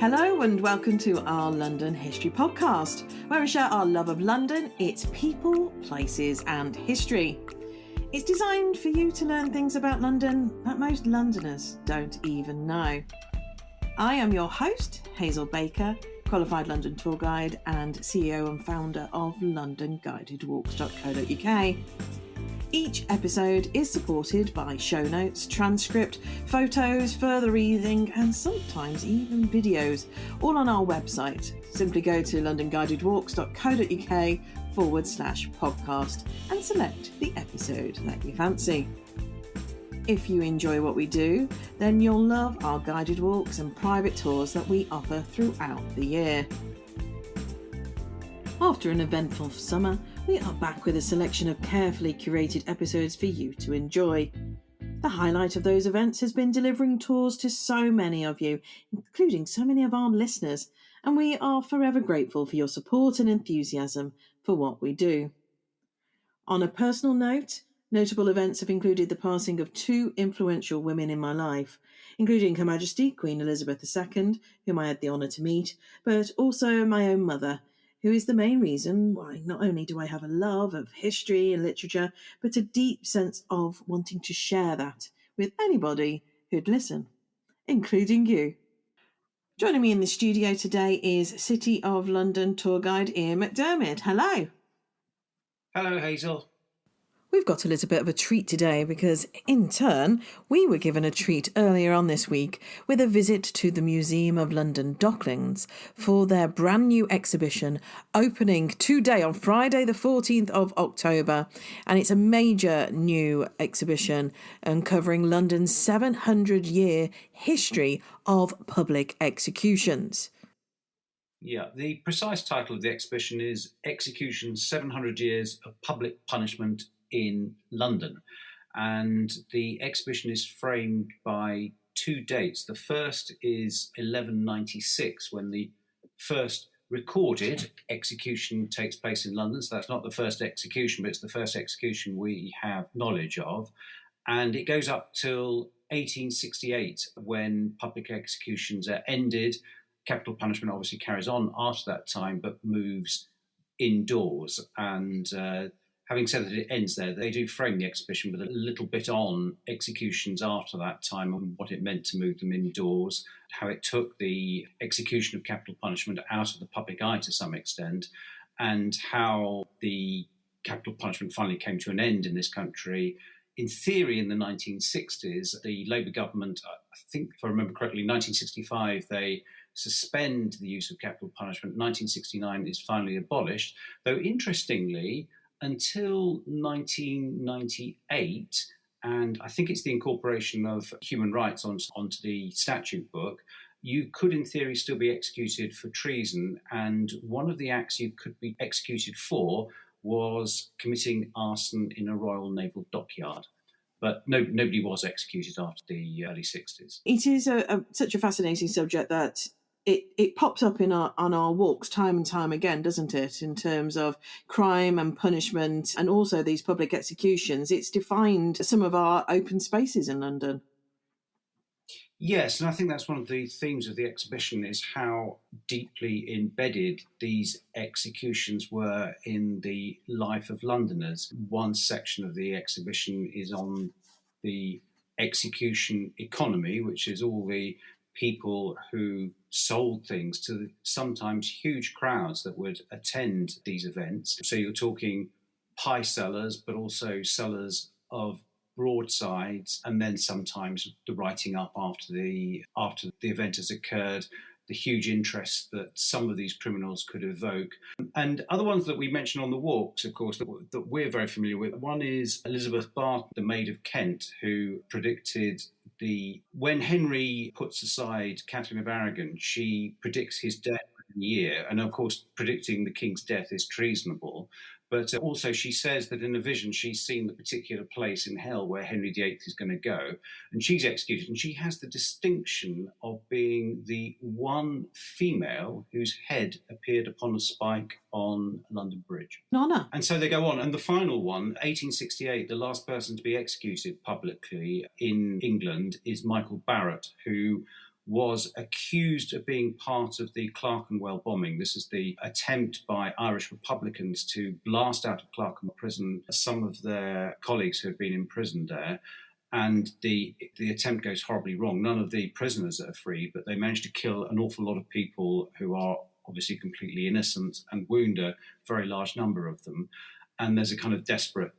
Hello and welcome to our London History Podcast, where we share our love of London, its people, places and history. It's designed for you to learn things about London that most Londoners don't even know. I am your host, Hazel Baker, qualified London tour guide and CEO and founder of londonguidedwalks.co.uk. Each episode is supported by show notes, transcript, photos, further reading and sometimes even videos, all on our website. Simply go to londonguidedwalks.co.uk/podcast and select the episode that you fancy. If you enjoy what we do, then you'll love our guided walks and private tours that we offer throughout the year. After an eventful summer, we are back with a selection of carefully curated episodes for you to enjoy. The highlight of those events has been delivering tours to so many of you, including so many of our listeners, and we are forever grateful for your support and enthusiasm for what we do. On a personal note, notable events have included the passing of two influential women in my life, including Her Majesty Queen Elizabeth II, whom I had the honour to meet, but also my own mother, who is the main reason why not only do I have a love of history and literature, but a deep sense of wanting to share that with anybody who'd listen, including you. Joining me in the studio today is City of London tour guide Ian McDiarmid. Hello. Hello, Hazel. We've got a little bit of a treat today because, in turn, we were given a treat earlier on this week with a visit to the Museum of London Docklands for their brand new exhibition opening today on Friday the 14th of October. And it's a major new exhibition uncovering London's 700-year history of public executions. Yeah, the precise title of the exhibition is Execution 700 Years of Public Punishment in London, and the exhibition is framed by two dates. The first is 1196, when the first recorded execution takes place in London. So that's not the first execution, but it's the first execution we have knowledge of, and it goes up till 1868 when public executions are ended. Capital punishment obviously carries on after that time, but moves indoors. And having said that it ends there, they do frame the exhibition with a little bit on executions after that time and what it meant to move them indoors, how it took the execution of capital punishment out of the public eye to some extent, and how the capital punishment finally came to an end in this country. In theory, in the 1960s, the Labour government, I think if I remember correctly, 1965, they suspend the use of capital punishment. 1969 is finally abolished, though interestingly, until 1998, and I think it's the incorporation of human rights onto the statute book, you could in theory still be executed for treason, and one of the acts you could be executed for was committing arson in a Royal Naval dockyard. But nobody was executed after the early 60s. It is such a fascinating subject that it pops up on our walks time and time again, doesn't it, in terms of crime and punishment and also these public executions. It's defined some of our open spaces in London. Yes, and I think that's one of the themes of the exhibition, is how deeply embedded these executions were in the life of Londoners. One section of the exhibition is on the execution economy, which is all the people who sold things to sometimes huge crowds that would attend these events. So you're talking pie sellers, but also sellers of broadsides, and then sometimes the writing up after the event has occurred, the huge interest that some of these criminals could evoke. And other ones that we mentioned on the walks, of course, that we're very familiar with. One is Elizabeth Barton, the Maid of Kent, who predicted when Henry puts aside Catherine of Aragon, she predicts his death in a year. And of course, predicting the king's death is treasonable. But also she says that in a vision she's seen the particular place in hell where Henry VIII is going to go, and she's executed. And she has the distinction of being the one female whose head appeared upon a spike on London Bridge. Nonna. And so they go on. And the final one, 1868, the last person to be executed publicly in England is Michael Barrett, who was accused of being part of the Clerkenwell bombing. This is the attempt by Irish Republicans to blast out of Clerkenwell prison some of their colleagues who had been imprisoned there. And the attempt goes horribly wrong. None of the prisoners are free, but they manage to kill an awful lot of people who are obviously completely innocent and wound a very large number of them. And there's a kind of desperate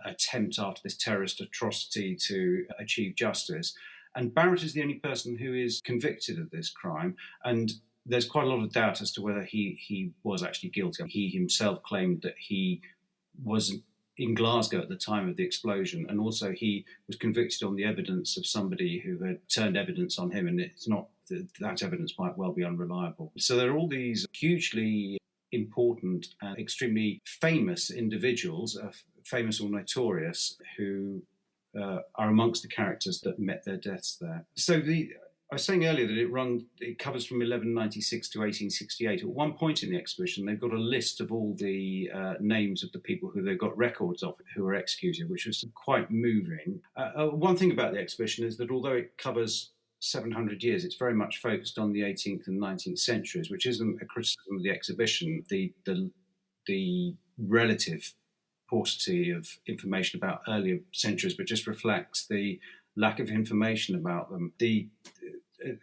attempt after this terrorist atrocity to achieve justice. And Barrett is the only person who is convicted of this crime. And there's quite a lot of doubt as to whether he was actually guilty. He himself claimed that he was in Glasgow at the time of the explosion, and also he was convicted on the evidence of somebody who had turned evidence on him, and it's not that evidence might well be unreliable. So there are all these hugely important and extremely famous individuals, famous or notorious, who are amongst the characters that met their deaths there. So I was saying earlier that it covers from 1196 to 1868. At one point in the exhibition, they've got a list of all the names of the people who they've got records of who were executed, which was quite moving. One thing about the exhibition is that although it covers 700 years, it's very much focused on the 18th and 19th centuries, which isn't a criticism of the exhibition. The relative paucity of information about earlier centuries, but just reflects the lack of information about them.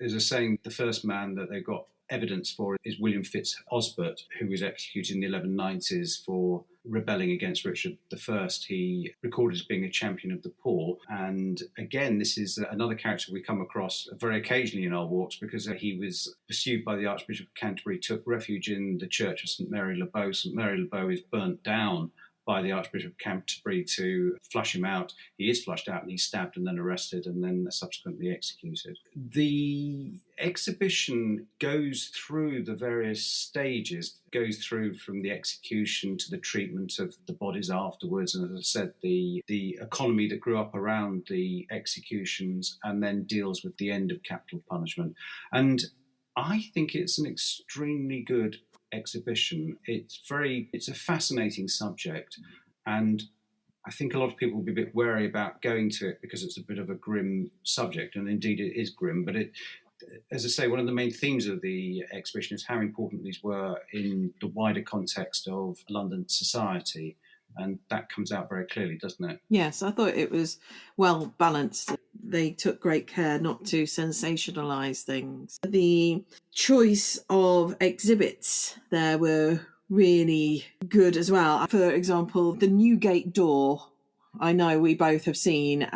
As I was saying, the first man that they got evidence for is William Fitz-Osbert, who was executed in the 1190s for rebelling against Richard I. He recorded as being a champion of the poor. And again, this is another character we come across very occasionally in our walks, because he was pursued by the Archbishop of Canterbury, took refuge in the church of St Mary Le Bow. St Mary Le Bow is burnt down by the Archbishop of Canterbury to flush him out. He is flushed out and he's stabbed and then arrested and then subsequently executed. The exhibition goes through the various stages, goes through from the execution to the treatment of the bodies afterwards, and as I said, the economy that grew up around the executions, and then deals with the end of capital punishment. And I think it's an extremely good exhibition. It's a fascinating subject, and I think a lot of people will be a bit wary about going to it because it's a bit of a grim subject, and indeed it is grim, but as I say, one of the main themes of the exhibition is how important these were in the wider context of London society, and that comes out very clearly, doesn't it? Yes, I thought it was well balanced. They took great care not to sensationalise things. The choice of exhibits there were really good as well. For example, the Newgate door, I know we both have seen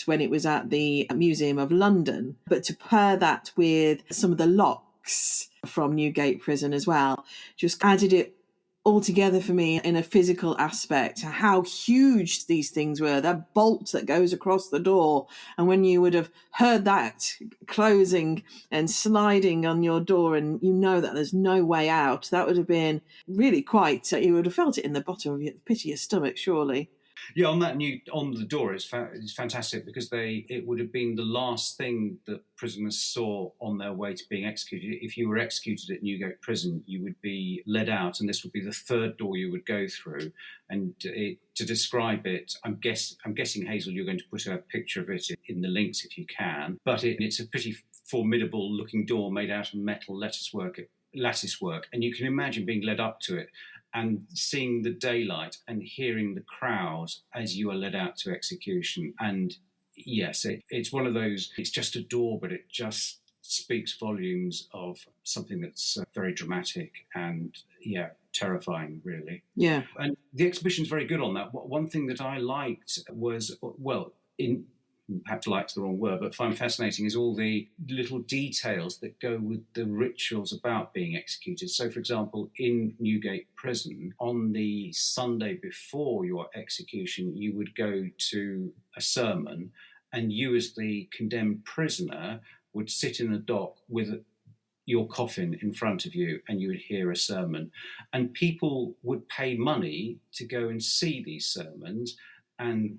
when it was at the Museum of London, but to pair that with some of the locks from Newgate Prison as well, just added it all together for me in a physical aspect, how huge these things were, that bolt that goes across the door. And when you would have heard that closing and sliding on your door, and you know that there's no way out, that would have been really quite, you would have felt it in the bottom of the pit of your stomach, surely. Yeah, on the door, it's fantastic because it would have been the last thing that prisoners saw on their way to being executed. If you were executed at Newgate Prison, you would be led out, and this would be the third door you would go through. And to describe it, I'm guessing, Hazel, you're going to put a picture of it in the links if you can. But it's a pretty formidable looking door made out of metal lattice work, and you can imagine being led up to it and seeing the daylight and hearing the crowd as you are led out to execution. And yes, it's one of those, it's just a door, but it just speaks volumes of something that's very dramatic and, terrifying, really. Yeah. And the exhibition's very good on that. One thing that I liked was, perhaps like's the wrong word, but find fascinating is all the little details that go with the rituals about being executed. So, for example, in Newgate Prison, on the Sunday before your execution, you would go to a sermon, and you as the condemned prisoner would sit in a dock with your coffin in front of you, and you would hear a sermon. And people would pay money to go and see these sermons, and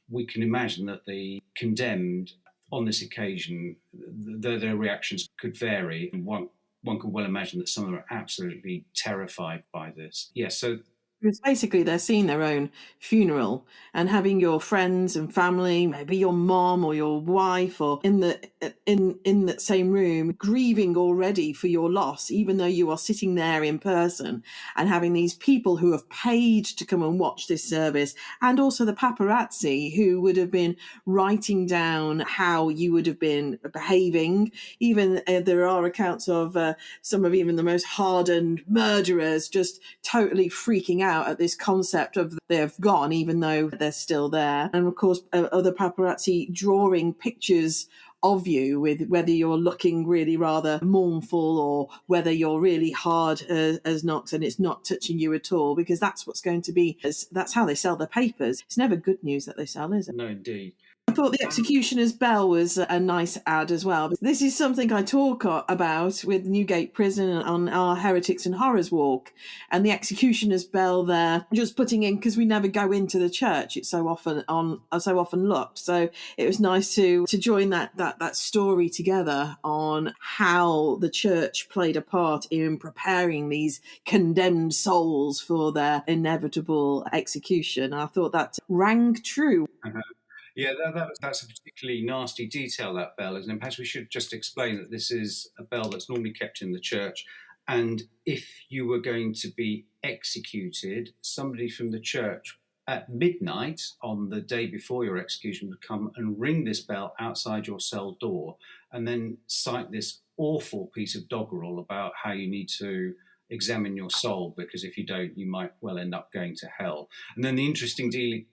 we can imagine that the condemned on this occasion, their reactions could vary. And one can well imagine that some of them are absolutely terrified by this. Yes, so It's basically they're seeing their own funeral and having your friends and family, maybe your mom or your wife, or in that same room, grieving already for your loss, even though you are sitting there in person, and having these people who have paid to come and watch this service, and also the paparazzi who would have been writing down how you would have been behaving. Even there are accounts of some of even the most hardened murderers just totally freaking out at this concept of they've gone, even though they're still there. And of course, other paparazzi drawing pictures of you, with whether you're looking really rather mournful or whether you're really hard as knocks and it's not touching you at all, because that's what's going to be, that's how they sell their papers. It's never good news that they sell, is it? No, indeed. I thought the executioner's bell was a nice ad as well. This is something I talk about with Newgate Prison on our Heretics and Horrors walk, and the executioner's bell there, just putting in, because we never go into the church, it's so often locked. So it was nice to join that story together on how the church played a part in preparing these condemned souls for their inevitable execution. I thought that rang true. Uh-huh. Yeah, that's a particularly nasty detail, that bell, isn't it? Perhaps we should just explain that this is a bell that's normally kept in the church. And if you were going to be executed, somebody from the church at midnight on the day before your execution would come and ring this bell outside your cell door and then cite this awful piece of doggerel about how you need to examine your soul, because if you don't, you might well end up going to hell. And then the interesting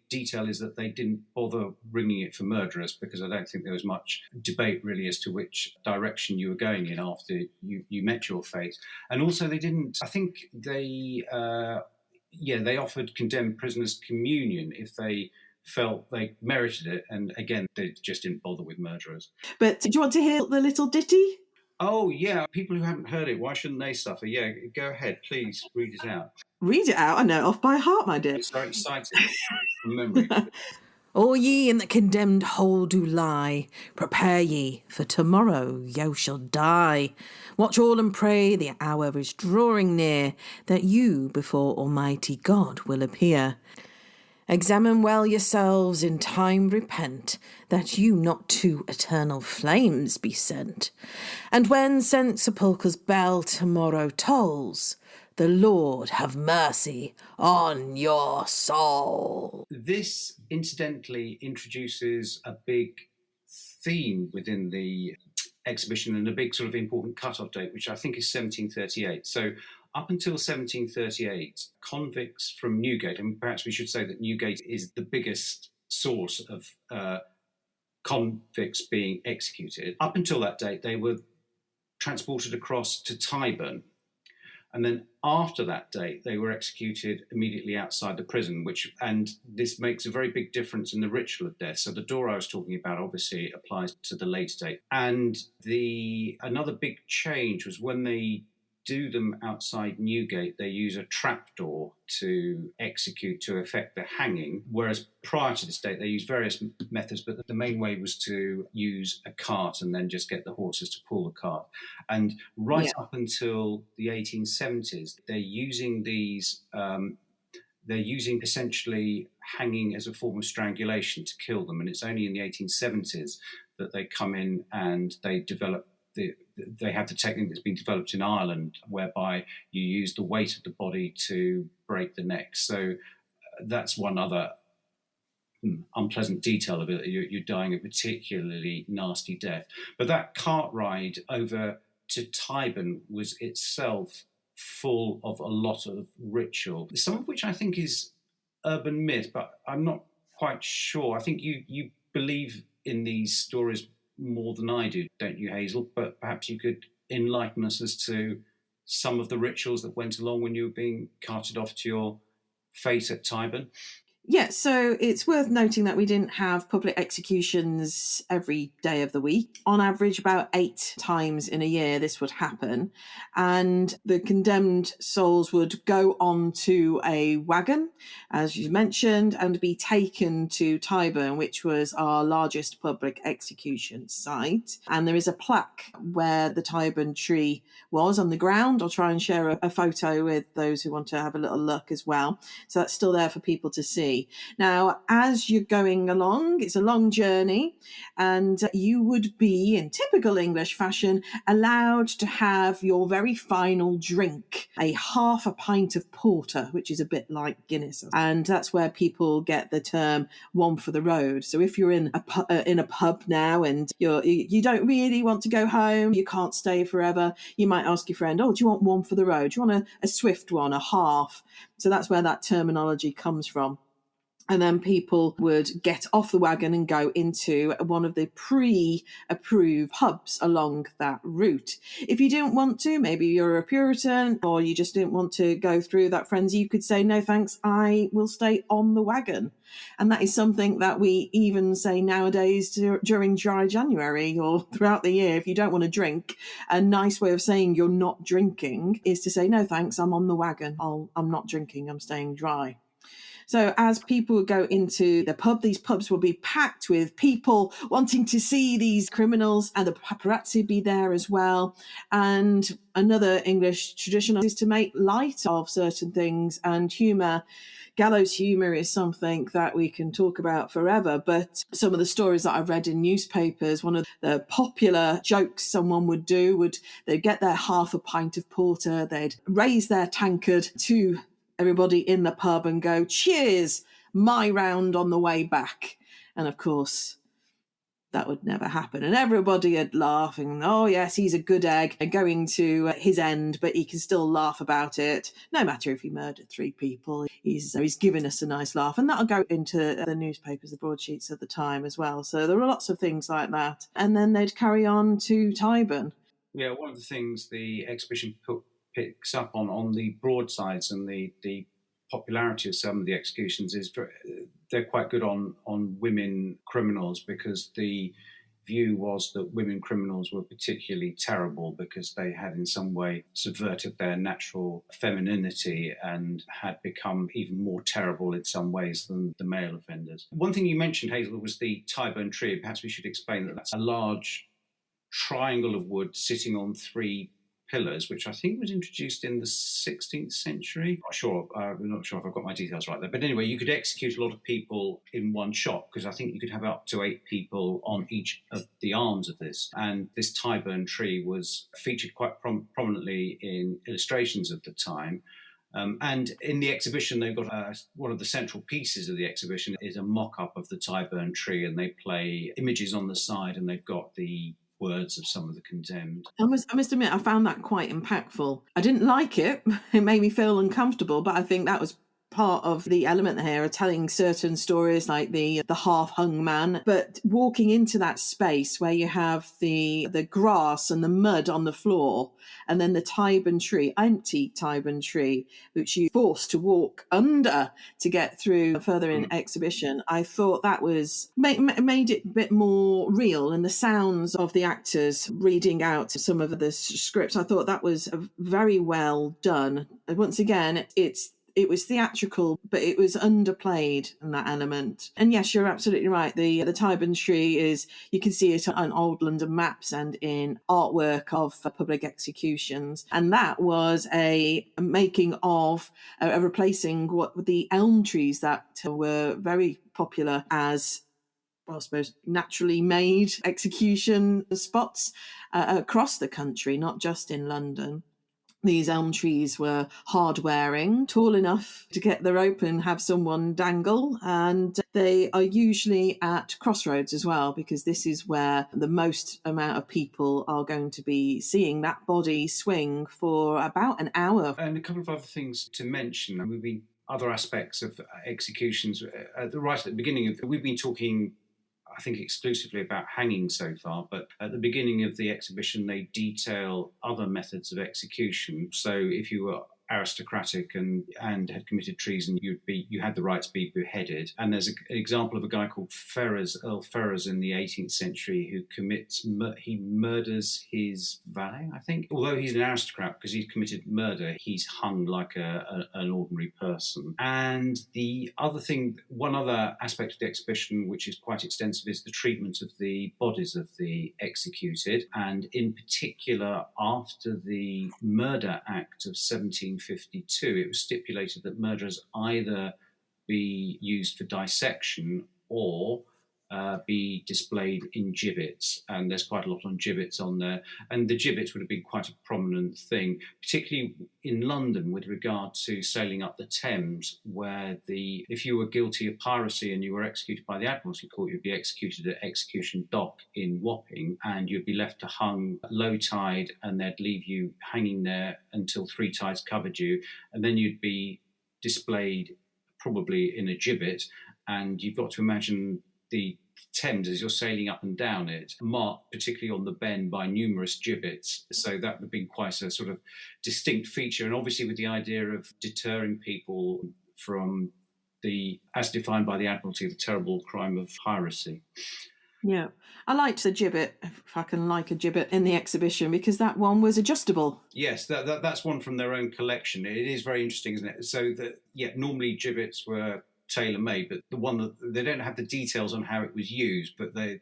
detail is that they didn't bother ringing it for murderers, because I don't think there was much debate really as to which direction you were going in after you met your fate. And also they didn't, I think they offered condemned prisoners communion if they felt they merited it. And again, they just didn't bother with murderers. But do you want to hear the little ditty? Oh, yeah. People who haven't heard it, why shouldn't they suffer? Yeah, go ahead. Please read it out. Read it out. I know it off by heart, my dear. It's very exciting from memory. All ye in the condemned hole do lie, prepare ye, for tomorrow yo shall die. Watch all and pray, the hour is drawing near, that you before Almighty God will appear. Examine well yourselves, in time repent, that you not to eternal flames be sent. And when St. Sepulchre's bell tomorrow tolls, the Lord have mercy on your soul. This, incidentally, introduces a big theme within the exhibition and a big sort of important cut-off date, which I think is 1738. So up until 1738, convicts from Newgate, and perhaps we should say that Newgate is the biggest source of convicts being executed. Up until that date, they were transported across to Tyburn. And then after that date, they were executed immediately outside the prison, and this makes a very big difference in the ritual of death. So the door I was talking about obviously applies to the later date. And another big change was when they do them outside Newgate, they use a trapdoor to execute, to effect the hanging, whereas prior to this date, they used various methods, but the main way was to use a cart and then just get the horses to pull the cart. And up until the 1870s, they're using essentially hanging as a form of strangulation to kill them. And it's only in the 1870s that they come in and they develop they have the technique that's been developed in Ireland, whereby you use the weight of the body to break the neck. So that's one other unpleasant detail of it. You're dying a particularly nasty death. But that cart ride over to Tyburn was itself full of a lot of ritual, some of which I think is urban myth, but I'm not quite sure. I think you believe in these stories more than I do, don't you, Hazel? But perhaps you could enlighten us as to some of the rituals that went along when you were being carted off to your fate at Tyburn. Yeah, so it's worth noting that we didn't have public executions every day of the week. On average, about 8 times in a year, this would happen. And the condemned souls would go on to a wagon, as you mentioned, and be taken to Tyburn, which was our largest public execution site. And there is a plaque where the Tyburn Tree was on the ground. I'll try and share a photo with those who want to have a little look as well. So that's still there for people to see. Now, as you're going along, it's a long journey, and you would be, in typical English fashion, allowed to have your very final drink, a half a pint of porter, which is a bit like Guinness. And that's where people get the term one for the road. So if you're in a pub now and you don't really want to go home, you can't stay forever, you might ask your friend, oh, do you want one for the road? Do you want a swift one, a half? So that's where that terminology comes from. And then people would get off the wagon and go into one of the pre-approved pubs along that route. If you didn't want to, maybe you're a Puritan or you just didn't want to go through that frenzy, you could say, no thanks, I will stay on the wagon. And that is something that we even say nowadays during dry January or throughout the year. If you don't want to drink, a nice way of saying you're not drinking is to say, no thanks, I'm on the wagon. I'm not drinking, I'm staying dry. So as people would go into the pub, these pubs will be packed with people wanting to see these criminals, and the paparazzi would be there as well. And another English tradition is to make light of certain things, and humour. Gallows humour is something that we can talk about forever, but some of the stories that I've read in newspapers, one of the popular jokes someone would do they'd get their half a pint of porter, they'd raise their tankard to everybody in the pub and go, cheers, my round on the way back. And of course, that would never happen. And everybody would laugh and, oh, yes, he's a good egg and going to his end, but he can still laugh about it. No matter if he murdered 3 people, he's given us a nice laugh. And that'll go into the newspapers, the broadsheets at the time as well. So there were lots of things like that. And then they'd carry on to Tyburn. Yeah, one of the things the exhibition picks up on the broadsides and the popularity of some of the executions is they're quite good on women criminals, because the view was that women criminals were particularly terrible because they had in some way subverted their natural femininity and had become even more terrible in some ways than the male offenders. One thing you mentioned, Hazel, was the Tyburn Tree. Perhaps we should explain that that's a large triangle of wood sitting on 3 pillars, which I think was introduced in the 16th century. I'm not sure if I've got my details right there. But anyway, you could execute a lot of people in one shot, because I think you could have up to 8 people on each of the arms of this. And this Tyburn Tree was featured quite prominently in illustrations of the time. And in the exhibition, they've got one of the central pieces of the exhibition is a mock-up of the Tyburn Tree, and they play images on the side, and they've got the words of some of the condemned. I must admit, I found that quite impactful. I didn't like it. It made me feel uncomfortable, but I think that was part of the element here of telling certain stories like the half-hung man, but walking into that space where you have the grass and the mud on the floor, and then the Tyburn Tree, empty Tyburn Tree, which you forced to walk under to get through further in exhibition. I thought that was made it a bit more real, and the sounds of the actors reading out some of the scripts, I thought that was very well done. And once again, it was theatrical, but it was underplayed in that element. And yes, you're absolutely right. The Tyburn Tree is, you can see it on old London maps and in artwork of public executions. And that was a making of, replacing what the elm trees that were very popular as, well, I suppose, naturally made execution spots across the country, not just in London. These elm trees were hard-wearing, tall enough to get the rope and have someone dangle, and they are usually at crossroads as well, because this is where the most amount of people are going to be seeing that body swing for about an hour. And a couple of other things to mention, and we've been other aspects of executions right at the beginning. We've been talking, I think, exclusively about hanging so far, but at the beginning of the exhibition, they detail other methods of execution. So if you were aristocratic and had committed treason, you had the right to be beheaded. And there's an example of a guy called Earl Ferrers in the 18th century who he murders his valet, I think. Although he's an aristocrat, because he's committed murder, he's hung like an ordinary person. And one other aspect of the exhibition, which is quite extensive, is the treatment of the bodies of the executed. And in particular, after the Murder Act of 1752, it was stipulated that murderers either be used for dissection or be displayed in gibbets. And there's quite a lot on gibbets on there. And the gibbets would have been quite a prominent thing, particularly in London with regard to sailing up the Thames, where if you were guilty of piracy and you were executed by the Admiralty Court, you'd be executed at Execution Dock in Wapping, and you'd be left to hung low tide, and they'd leave you hanging there until three tides covered you, and then you'd be displayed probably in a gibbet. And you've got to imagine the Thames, as you're sailing up and down it, marked particularly on the bend by numerous gibbets. So that would have been quite a sort of distinct feature. And obviously with the idea of deterring people from as defined by the Admiralty, the terrible crime of piracy. Yeah. I liked the gibbet, if I can like a gibbet, in the exhibition, because that one was adjustable. Yes, that's one from their own collection. It is very interesting, isn't it? So normally gibbets were tailor-made, but the one that they don't have the details on how it was used, but the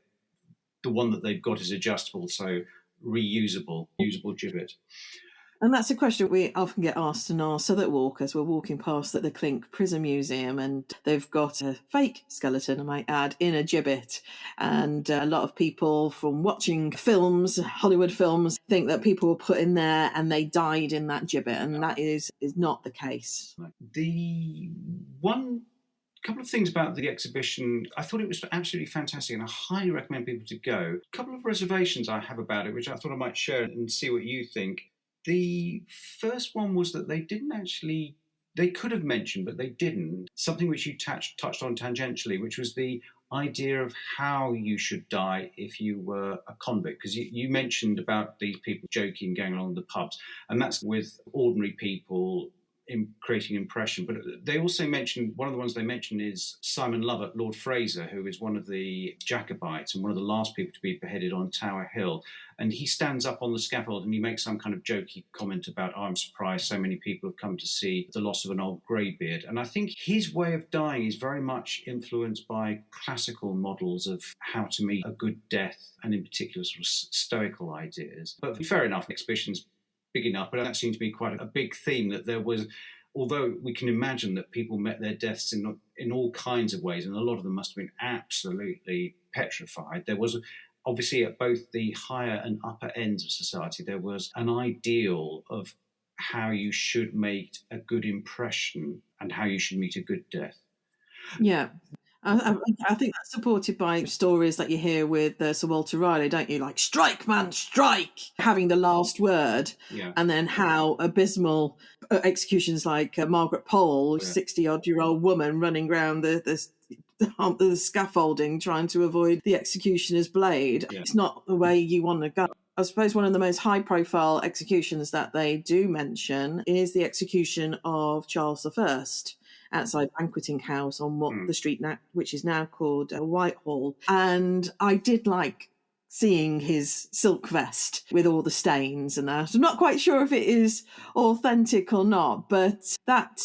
one that they've got is adjustable, so usable gibbet. And that's a question we often get asked in our Southwark walk as we're walking past at the Clink Prison Museum, and they've got a fake skeleton, I might add, in a gibbet. And a lot of people from watching films, Hollywood films, think that people were put in there and they died in that gibbet, and that is not the case. The one couple of things about the exhibition. I thought it was absolutely fantastic, and I highly recommend people to go. A couple of reservations I have about it, which I thought I might share and see what you think. The first one was that they could have mentioned, but they didn't, something which you touched on tangentially, which was the idea of how you should die if you were a convict. Because you mentioned about these people joking, going along the pubs, and that's with ordinary people in creating impression. But they also mentioned, one of the ones they mentioned is Simon Lovat, Lord Fraser, who is one of the Jacobites and one of the last people to be beheaded on Tower Hill. And he stands up on the scaffold and he makes some kind of jokey comment about, I'm surprised so many people have come to see the loss of an old greybeard. And I think his way of dying is very much influenced by classical models of how to meet a good death, and in particular sort of stoical ideas. But fair enough, the exhibition's big enough, but that seemed to be quite a big theme, that there was, although we can imagine that people met their deaths in all kinds of ways, and a lot of them must have been absolutely petrified, there was obviously at both the higher and upper ends of society, there was an ideal of how you should make a good impression and how you should meet a good death. Yeah. I think that's supported by stories that you hear with Sir Walter Raleigh, don't you? Like, strike, man, strike! Having the last word. Yeah. And then how abysmal executions like Margaret Pole, 60-odd-year-old woman running around the scaffolding trying to avoid the executioner's blade. Yeah. It's not the way you want to go. I suppose one of the most high-profile executions that they do mention is the execution of Charles I, outside Banqueting House on the street now, which is now called Whitehall. And I did like seeing his silk vest with all the stains and that. I'm not quite sure if it is authentic or not, but that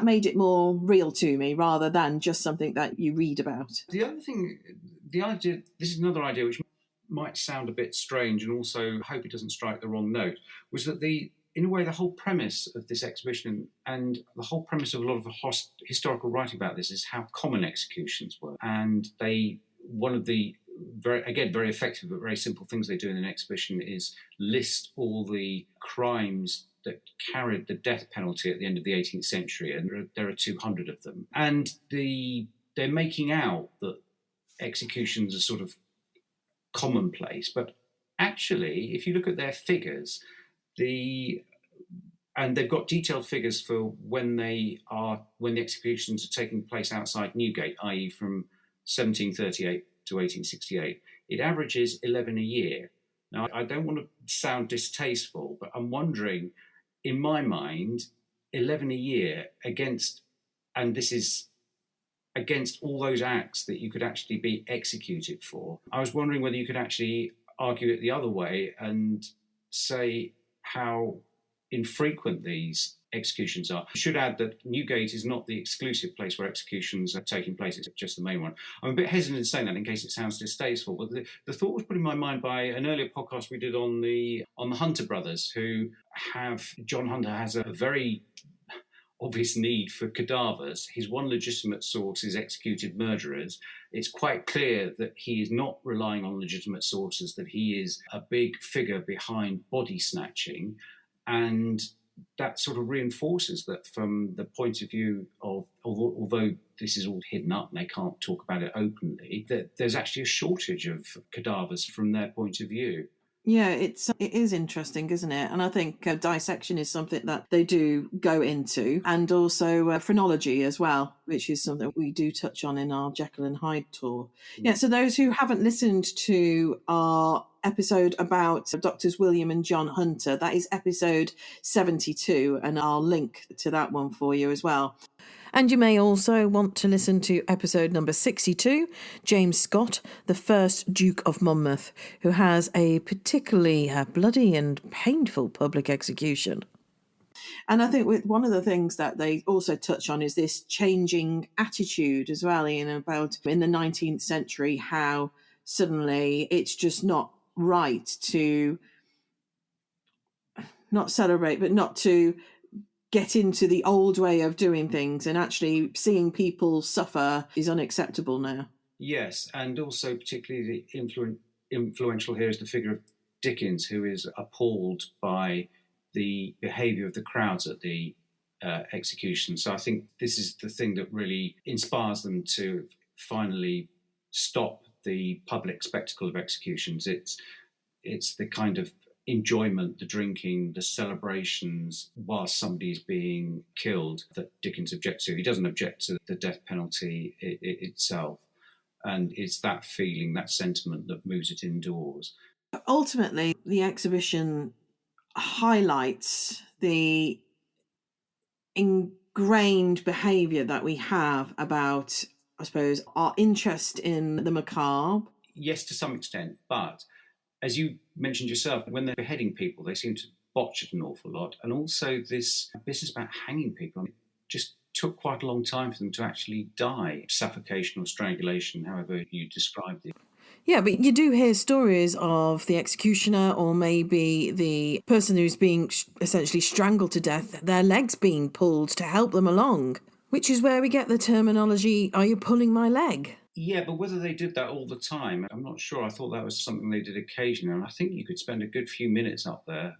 made it more real to me rather than just something that you read about. The other thing, this is another idea which might sound a bit strange, and also I hope it doesn't strike the wrong note, was that in a way, the whole premise of this exhibition and the whole premise of a lot of historical writing about this is how common executions were. And one of the very effective but very simple things they do in an exhibition is list all the crimes that carried the death penalty at the end of the 18th century, and there are 200 of them. And they're making out that executions are sort of commonplace, but actually, if you look at their figures, and they've got detailed figures for when the executions are taking place outside Newgate, i.e. from 1738 to 1868. It averages 11 a year. Now, I don't want to sound distasteful, but I'm wondering, in my mind, 11 a year against, and this is against all those acts that you could actually be executed for. I was wondering whether you could actually argue it the other way and say how infrequent these executions are. I should add that Newgate is not the exclusive place where executions are taking place, it's just the main one. I'm a bit hesitant in saying that in case it sounds distasteful, but the thought was put in my mind by an earlier podcast we did on the Hunter brothers, who have, John Hunter has a very obvious need for cadavers. His one legitimate source is executed murderers. It's quite clear that he is not relying on legitimate sources, that he is a big figure behind body snatching. And that sort of reinforces that from the point of view of, although this is all hidden up and they can't talk about it openly, that there's actually a shortage of cadavers from their point of view. Yeah, it is interesting, isn't it? And I think dissection is something that they do go into, and also phrenology as well, which is something we do touch on in our Jekyll and Hyde tour. Yeah, so those who haven't listened to our episode about Doctors William and John Hunter, that is episode 72, and I'll link to that one for you as well. And you may also want to listen to episode number 62, James Scott, the first Duke of Monmouth, who has a particularly bloody and painful public execution. And I think one of the things that they also touch on is this changing attitude as well, Ian, about in the 19th century, how suddenly it's just not right to not celebrate, but not to get into the old way of doing things, and actually seeing people suffer is unacceptable now. Yes, and also particularly the influential here is the figure of Dickens, who is appalled by the behaviour of the crowds at the execution. So I think this is the thing that really inspires them to finally stop the public spectacle of executions. It's the kind of enjoyment, the drinking, the celebrations whilst somebody's being killed that Dickens objects to. He doesn't object to the death penalty itself. And it's that feeling, that sentiment that moves it indoors. Ultimately, the exhibition highlights the ingrained behaviour that we have about, I suppose, our interest in the macabre. Yes, to some extent, but as you mentioned yourself, when they're beheading people, they seem to botch it an awful lot. And also this business about hanging people, it just took quite a long time for them to actually die. Suffocation or strangulation, however you described it. Yeah, but you do hear stories of the executioner, or maybe the person who's being essentially strangled to death, their legs being pulled to help them along, which is where we get the terminology, "Are you pulling my leg?" Yeah, but whether they did that all the time, I'm not sure. I thought that was something they did occasionally, and I think you could spend a good few minutes up there.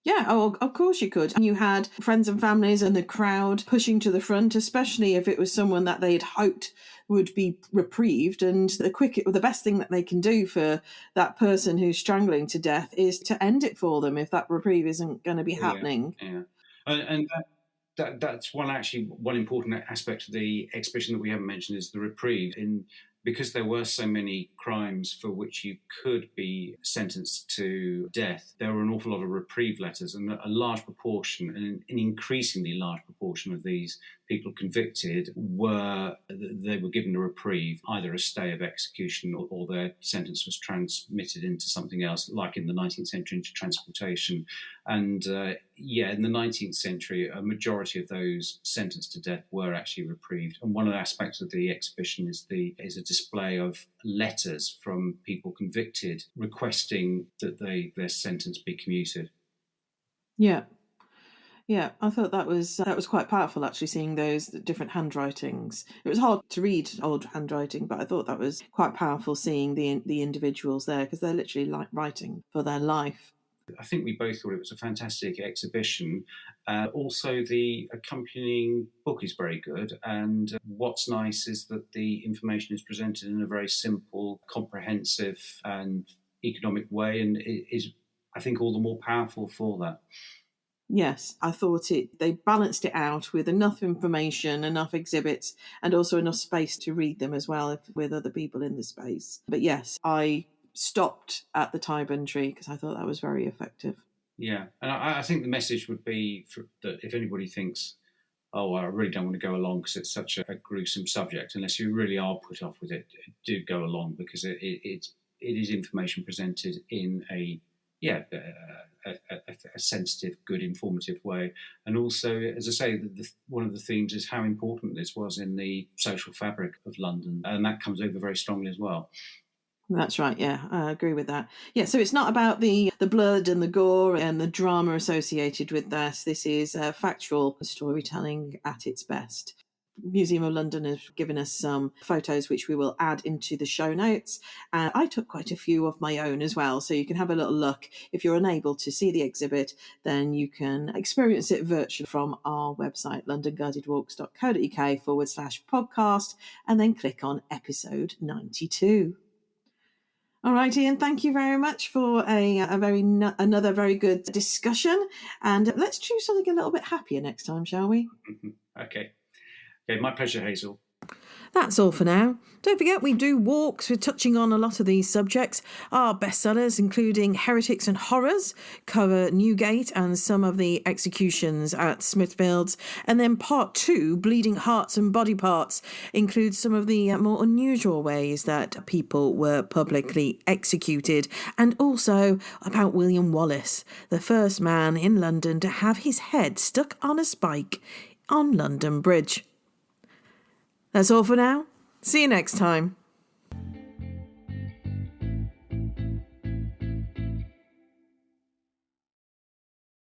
Yeah, of course you could. And you had friends and families and the crowd pushing to the front, especially if it was someone that they'd hoped would be reprieved. And the best thing that they can do for that person who's strangling to death is to end it for them if that reprieve isn't going to be happening. Yeah. And that's one important aspect of the exhibition that we haven't mentioned is the reprieve. Because there were so many crimes for which you could be sentenced to death, there were an awful lot of reprieve letters, and a large proportion, an increasingly large proportion of these people convicted were given a reprieve, either a stay of execution or their sentence was transmitted into something else, like in the 19th century into transportation. And in the 19th century, a majority of those sentenced to death were actually reprieved. And one of the aspects of the exhibition is a display of letters from people convicted requesting that their sentence be commuted. Yeah, I thought that was quite powerful, actually, seeing those different handwritings. It was hard to read old handwriting, but I thought that was quite powerful, seeing the individuals there, because they're literally like writing for their life. I think we both thought it was a fantastic exhibition. Also, the accompanying book is very good. And what's nice is that the information is presented in a very simple, comprehensive and economic way, and it is, I think, all the more powerful for that. Yes, I thought they balanced it out with enough information, enough exhibits, and also enough space to read them as well with other people in the space. But yes, I stopped at the Tyburn Tree because I thought that was very effective. Yeah, and I think the message would be that if anybody thinks, oh, well, I really don't want to go along because it's such a gruesome subject, unless you really are put off with it, do go along, because it is information presented in a sensitive, good, informative way. And also, as I say, one of the themes is how important this was in the social fabric of London, and that comes over very strongly as well. That's right, yeah, I agree with that. Yeah, so it's not about the blood and the gore and the drama associated with that. This is factual storytelling at its best. Museum of London has given us some photos which we will add into the show notes. And I took quite a few of my own as well, so you can have a little look. If you're unable to see the exhibit, then you can experience it virtually from our website, londonguidedwalks.co.uk/podcast, and then click on episode 92. All right, Ian, thank you very much for another very good discussion. And let's choose something a little bit happier next time, shall we? Okay, my pleasure, Hazel. That's all for now. Don't forget, we do walks. We're touching on a lot of these subjects. Our bestsellers, including Heretics and Horrors, cover Newgate and some of the executions at Smithfields. And then part 2, Bleeding Hearts and Body Parts, includes some of the more unusual ways that people were publicly executed. And also about William Wallace, the first man in London to have his head stuck on a spike on London Bridge. That's all for now. See you next time.